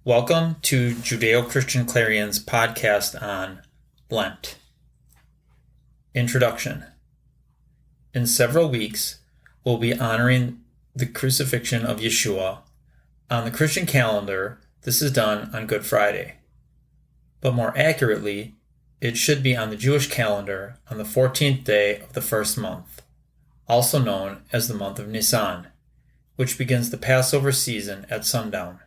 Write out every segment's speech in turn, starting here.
Welcome to Judeo-Christian Clarion's podcast on Lent. Introduction. In several weeks, we'll be honoring the crucifixion of Yeshua. On the Christian calendar, this is done on Good Friday. But more accurately, it should be on the Jewish calendar on the 14th day of the first month, also known as the month of Nisan, which begins the Passover season at sundown.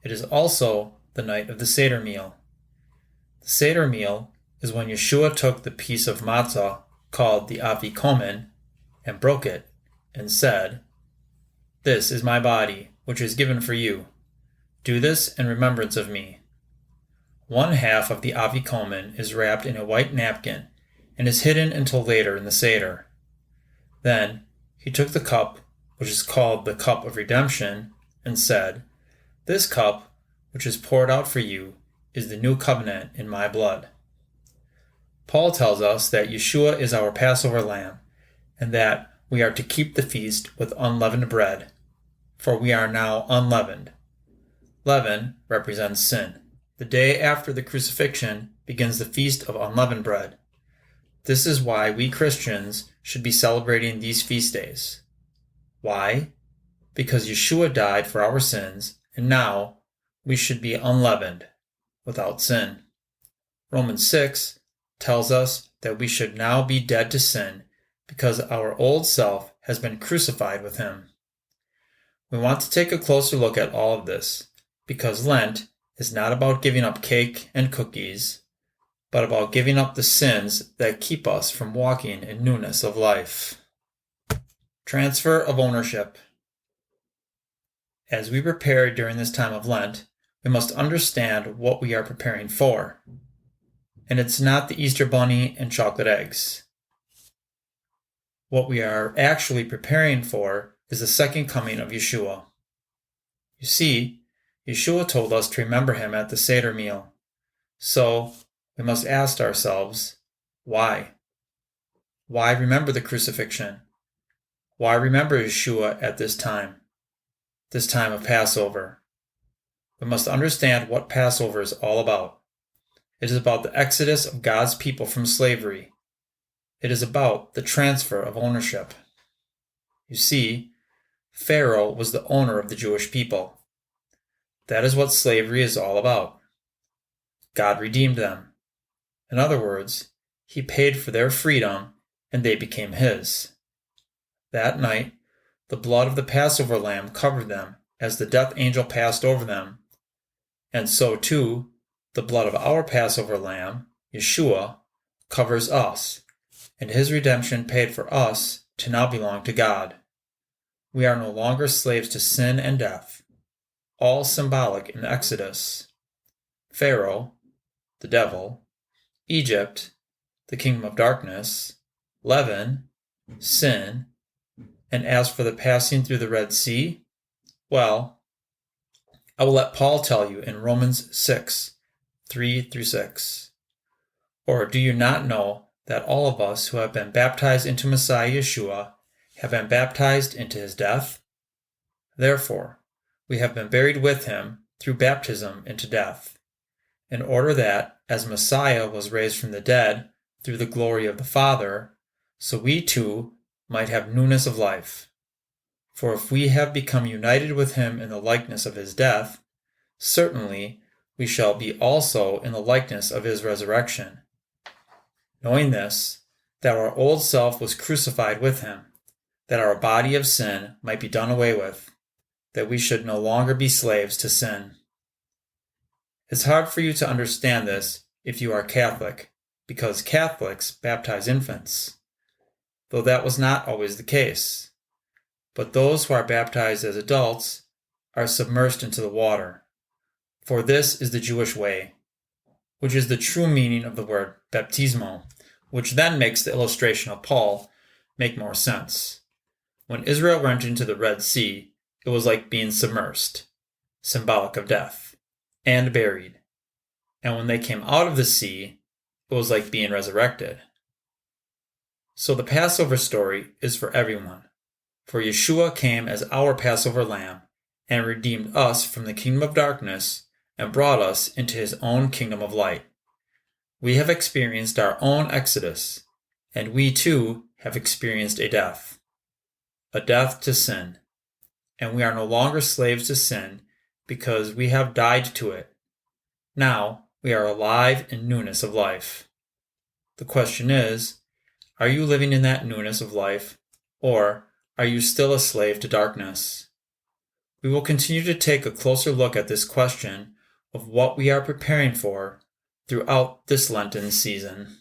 It is also the night of the Seder meal. The Seder meal is when Yeshua took the piece of matzah called the Afikomen and broke it and said, "This is my body, which is given for you. Do this in remembrance of me." One half of the Afikomen is wrapped in a white napkin and is hidden until later in the Seder. Then he took the cup, which is called the cup of redemption, and said, "This cup, which is poured out for you, is the new covenant in my blood." Paul tells us that Yeshua is our Passover lamb, and that we are to keep the feast with unleavened bread, for we are now unleavened. Leaven represents sin. The day after the crucifixion begins the feast of unleavened bread. This is why we Christians should be celebrating these feast days. Why? Because Yeshua died for our sins, and now we should be unleavened, without sin. Romans 6 tells us that we should now be dead to sin because our old self has been crucified with him. We want to take a closer look at all of this because Lent is not about giving up cake and cookies, but about giving up the sins that keep us from walking in newness of life. Transfer of ownership. As we prepare during this time of Lent, we must understand what we are preparing for. And it's not the Easter bunny and chocolate eggs. What we are actually preparing for is the second coming of Yeshua. You see, Yeshua told us to remember him at the Seder meal. So, we must ask ourselves, why? Why remember the crucifixion? Why remember Yeshua at this time of Passover? We must understand what Passover is all about. It is about the exodus of God's people from slavery. It is about the transfer of ownership. You see, Pharaoh was the owner of the Jewish people. That is what slavery is all about. God redeemed them. In other words, he paid for their freedom and they became his. That night, the blood of the Passover lamb covered them as the death angel passed over them. And so too, the blood of our Passover lamb, Yeshua, covers us, and his redemption paid for us to now belong to God. We are no longer slaves to sin and death, all symbolic in the Exodus. Pharaoh, the devil, Egypt, the kingdom of darkness, leaven, sin, and as for the passing through the Red Sea, well, I will let Paul tell you in Romans 6, 3-6. Or do you not know that all of us who have been baptized into Messiah Yeshua have been baptized into his death? Therefore, we have been buried with him through baptism into death, in order that, as Messiah was raised from the dead through the glory of the Father, so we too might have newness of life. For if we have become united with him in the likeness of his death, certainly we shall be also in the likeness of his resurrection. Knowing this, that our old self was crucified with him, that our body of sin might be done away with, that we should no longer be slaves to sin. It's hard for you to understand this if you are Catholic, because Catholics baptize infants, though that was not always the case. But those who are baptized as adults are submersed into the water. For this is the Jewish way, which is the true meaning of the word baptismo, which then makes the illustration of Paul make more sense. When Israel went into the Red Sea, it was like being submersed, symbolic of death, and buried. And when they came out of the sea, it was like being resurrected. So the Passover story is for everyone. For Yeshua came as our Passover lamb and redeemed us from the kingdom of darkness and brought us into his own kingdom of light. We have experienced our own exodus, and we too have experienced a death to sin. And we are no longer slaves to sin because we have died to it. Now we are alive in newness of life. The question is, are you living in that newness of life, or are you still a slave to darkness? We will continue to take a closer look at this question of what we are preparing for throughout this Lenten season.